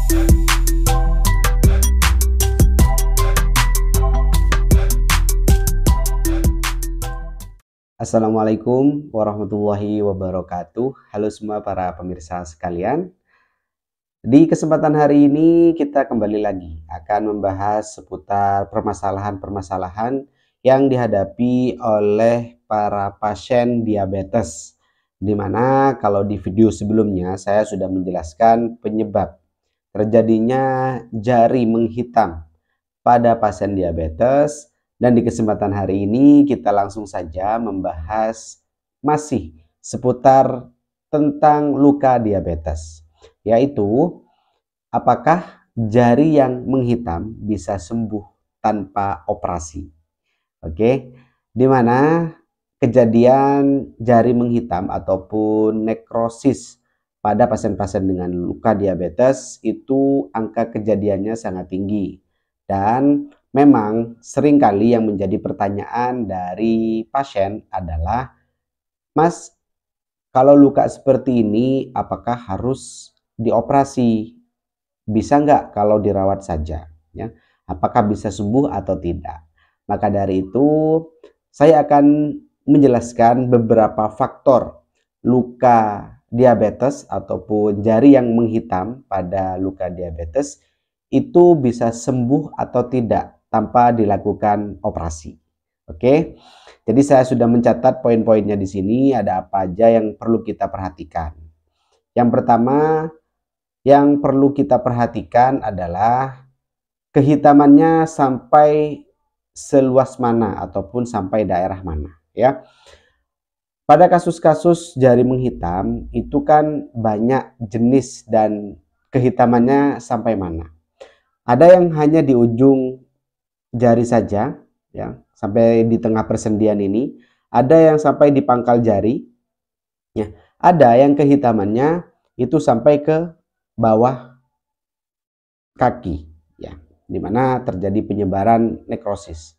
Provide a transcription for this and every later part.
Assalamualaikum warahmatullahi wabarakatuh. Halo semua para pemirsa sekalian. Di kesempatan hari ini kita kembali lagi akan membahas seputar permasalahan-permasalahan yang dihadapi oleh para pasien diabetes. Dimana kalau di video sebelumnya saya sudah menjelaskan penyebab terjadinya jari menghitam pada pasien diabetes. Dan di kesempatan hari ini kita langsung saja membahas masih seputar tentang luka diabetes, yaitu apakah jari yang menghitam bisa sembuh tanpa operasi. Oke, dimana kejadian jari menghitam ataupun nekrosis pada pasien-pasien dengan luka diabetes itu angka kejadiannya sangat tinggi. Dan memang seringkali yang menjadi pertanyaan dari pasien adalah, Mas, kalau luka seperti ini apakah harus dioperasi? Bisa nggak kalau dirawat saja? Ya, apakah bisa sembuh atau tidak? Maka dari itu saya akan menjelaskan beberapa faktor luka diabetes ataupun jari yang menghitam pada luka diabetes itu bisa sembuh atau tidak tanpa dilakukan operasi. Oke, jadi saya sudah mencatat poin-poinnya di sini. Ada apa aja yang perlu kita perhatikan? Yang pertama yang perlu kita perhatikan adalah kehitamannya sampai seluas mana ataupun sampai daerah mana, ya. Pada kasus-kasus jari menghitam itu kan banyak jenis dan kehitamannya sampai mana. Ada yang hanya di ujung jari saja, ya, sampai di tengah persendian ini. Ada yang sampai di pangkal jari, ya. Ada yang kehitamannya itu sampai ke bawah kaki, ya, di mana terjadi penyebaran nekrosis.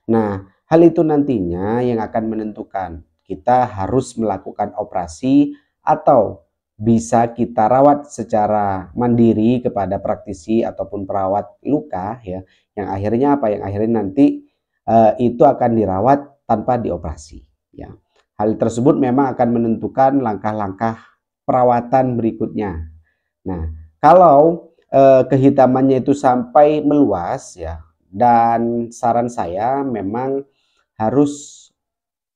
Nah, hal itu nantinya yang akan menentukan kita harus melakukan operasi atau bisa kita rawat secara mandiri kepada praktisi ataupun perawat luka, ya, yang akhirnya apa? Yang akhirnya nanti itu akan dirawat tanpa dioperasi, ya. Hal tersebut memang akan menentukan langkah-langkah perawatan berikutnya. Nah, kalau kehitamannya itu sampai meluas, ya, dan saran saya memang harus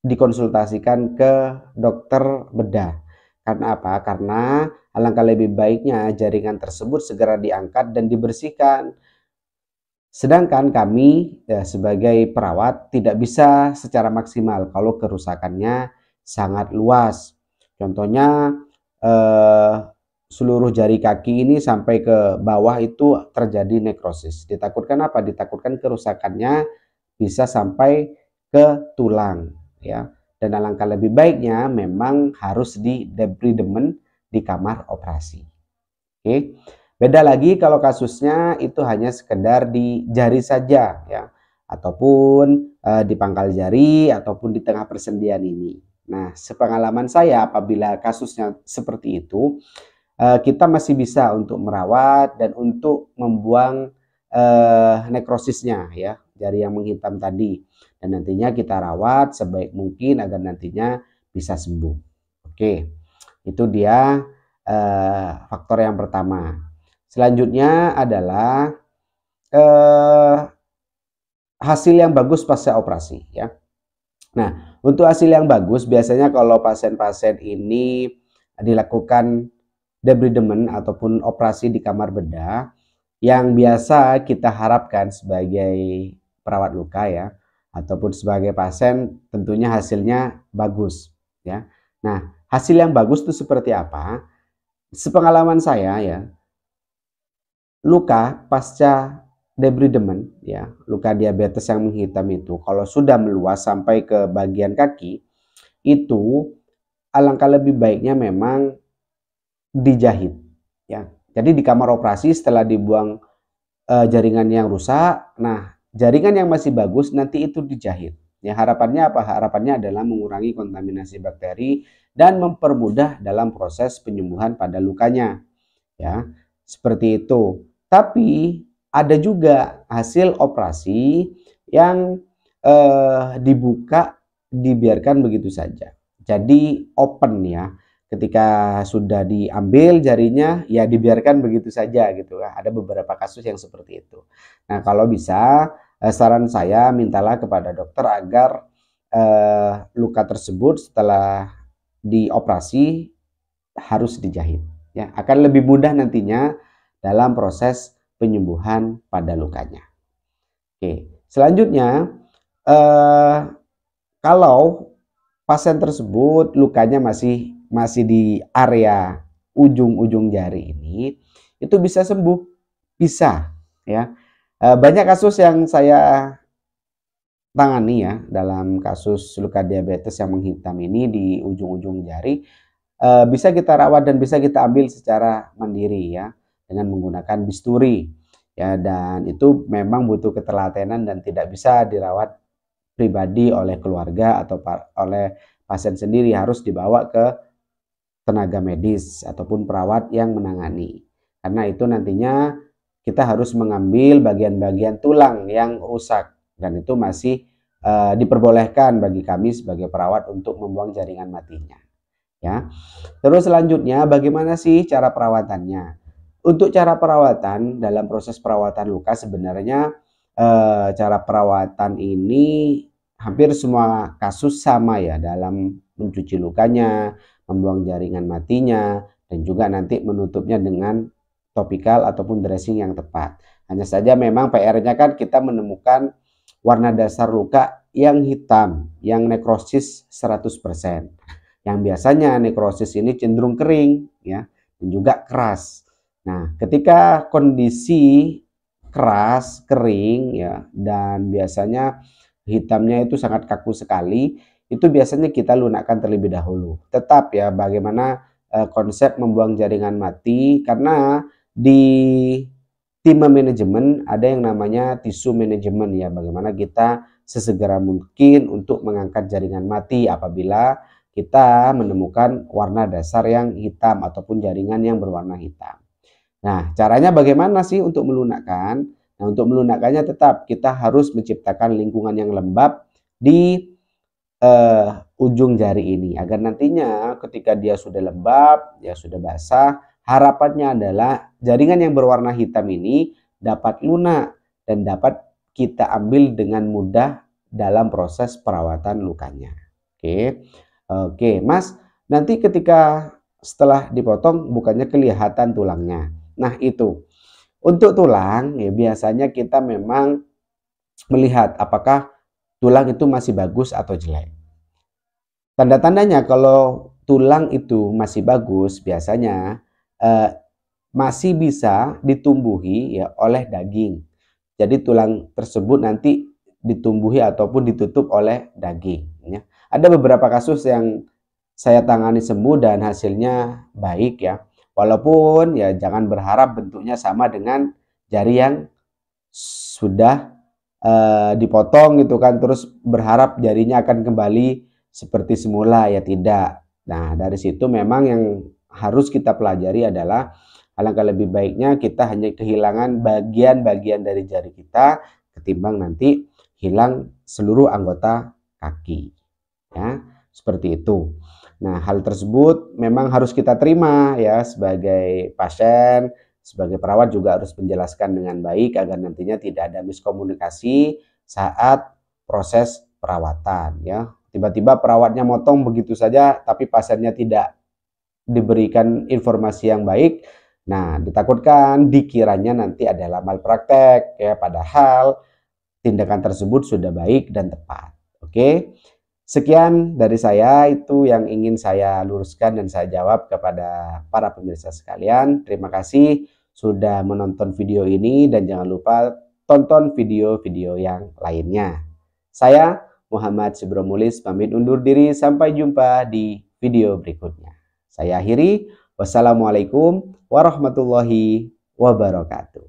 dikonsultasikan ke dokter bedah. Karena apa? Karena alangkah lebih baiknya jaringan tersebut segera diangkat dan dibersihkan. Sedangkan kami ya, sebagai perawat tidak bisa secara maksimal kalau kerusakannya sangat luas. Contohnya seluruh jari kaki ini sampai ke bawah itu terjadi nekrosis. Ditakutkan apa? Ditakutkan kerusakannya bisa sampai ke tulang, ya. Dan alangkah lebih baiknya memang harus di debridement di kamar operasi. Oke. Beda lagi kalau kasusnya itu hanya sekedar di jari saja, ya, ataupun di pangkal jari ataupun di tengah persendian ini. Nah, sepengalaman saya apabila kasusnya seperti itu, kita masih bisa untuk merawat dan untuk membuang nekrosisnya, ya, jari yang menghitam tadi, dan nantinya kita rawat sebaik mungkin agar nantinya bisa sembuh. Oke, itu dia faktor yang pertama. Selanjutnya adalah hasil yang bagus pasca operasi, ya. Nah, untuk hasil yang bagus biasanya kalau pasien-pasien ini dilakukan debridement ataupun operasi di kamar bedah, yang biasa kita harapkan sebagai perawat luka, ya, ataupun sebagai pasien, tentunya hasilnya bagus, ya. Nah, hasil yang bagus itu seperti apa? Sepengalaman saya, ya, luka pasca debridement, ya, luka diabetes yang menghitam itu kalau sudah meluas sampai ke bagian kaki, itu alangkah lebih baiknya memang dijahit, ya. Jadi di kamar operasi setelah dibuang jaringan yang rusak, nah jaringan yang masih bagus nanti itu dijahit. Ya, harapannya apa? Harapannya adalah mengurangi kontaminasi bakteri dan mempermudah dalam proses penyembuhan pada lukanya, ya. seperti itu. Tapi ada juga hasil operasi yang dibuka, dibiarkan begitu saja. Jadi open ya. Ketika sudah diambil jarinya, ya dibiarkan begitu saja gitu. Ada beberapa kasus yang seperti itu. Nah, kalau bisa, saran saya mintalah kepada dokter agar luka tersebut setelah dioperasi harus dijahit. Ya, akan lebih mudah nantinya dalam proses penyembuhan pada lukanya. Oke, selanjutnya kalau pasien tersebut lukanya masih di area ujung-ujung jari ini, itu bisa sembuh, bisa ya. Banyak kasus yang saya tangani ya dalam kasus luka diabetes yang menghitam ini di ujung-ujung jari, bisa kita rawat dan bisa kita ambil secara mandiri ya dengan menggunakan bisturi ya, dan itu memang butuh ketelatenan dan tidak bisa dirawat pribadi oleh keluarga atau oleh pasien sendiri, harus dibawa ke tenaga medis ataupun perawat yang menangani. Karena itu nantinya kita harus mengambil bagian-bagian tulang yang rusak dan itu masih diperbolehkan bagi kami sebagai perawat untuk membuang jaringan matinya. Ya. Terus selanjutnya bagaimana sih cara perawatannya? Untuk cara perawatan dalam proses perawatan luka sebenarnya cara perawatan ini hampir semua kasus sama ya dalam mencuci lukanya, membuang jaringan matinya, dan juga nanti menutupnya dengan topikal ataupun dressing yang tepat. Hanya saja memang PR-nya kan kita menemukan warna dasar luka yang hitam, yang nekrosis 100%. Yang biasanya nekrosis ini cenderung kering ya, dan juga keras. Nah, ketika kondisi keras, kering ya, dan biasanya hitamnya itu sangat kaku sekali, itu biasanya kita lunakkan terlebih dahulu. Tetap ya bagaimana konsep membuang jaringan mati, karena di tim manajemen ada yang namanya tisu manajemen ya, bagaimana kita sesegera mungkin untuk mengangkat jaringan mati apabila kita menemukan warna dasar yang hitam ataupun jaringan yang berwarna hitam. Nah, caranya bagaimana sih untuk melunakkan? Nah, untuk melunakkannya tetap kita harus menciptakan lingkungan yang lembab di ujung jari ini agar nantinya ketika dia sudah lembab, ya sudah basah, harapannya adalah jaringan yang berwarna hitam ini dapat lunak dan dapat kita ambil dengan mudah dalam proses perawatan lukanya. Oke, Mas, nanti ketika setelah dipotong bukannya kelihatan tulangnya. Nah, itu untuk tulang ya biasanya kita memang melihat apakah tulang itu masih bagus atau jelek. Tanda-tandanya kalau tulang itu masih bagus biasanya masih bisa ditumbuhi ya oleh daging. Jadi tulang tersebut nanti ditumbuhi ataupun ditutup oleh daging ya. Ada beberapa kasus yang saya tangani sembuh dan hasilnya baik ya. Walaupun ya jangan berharap bentuknya sama dengan jari yang sudah dipotong gitu kan, terus berharap jarinya akan kembali seperti semula, ya tidak. Nah, dari situ memang yang harus kita pelajari adalah alangkah lebih baiknya kita hanya kehilangan bagian-bagian dari jari kita ketimbang nanti hilang seluruh anggota kaki. Ya, seperti itu. Nah, hal tersebut memang harus kita terima ya sebagai pasien, sebagai perawat juga harus menjelaskan dengan baik agar nantinya tidak ada miskomunikasi saat proses perawatan ya. Tiba-tiba perawatnya motong begitu saja tapi pasiennya tidak diberikan informasi yang baik. Nah, ditakutkan dikiranya nanti adalah malpraktek ya, padahal tindakan tersebut sudah baik dan tepat. Oke. Sekian dari saya, itu yang ingin saya luruskan dan saya jawab kepada para pemirsa sekalian. Terima kasih sudah menonton video ini dan jangan lupa tonton video-video yang lainnya. Saya Muhammad Subromulis pamit undur diri, sampai jumpa di video berikutnya. Saya akhiri, wassalamualaikum warahmatullahi wabarakatuh.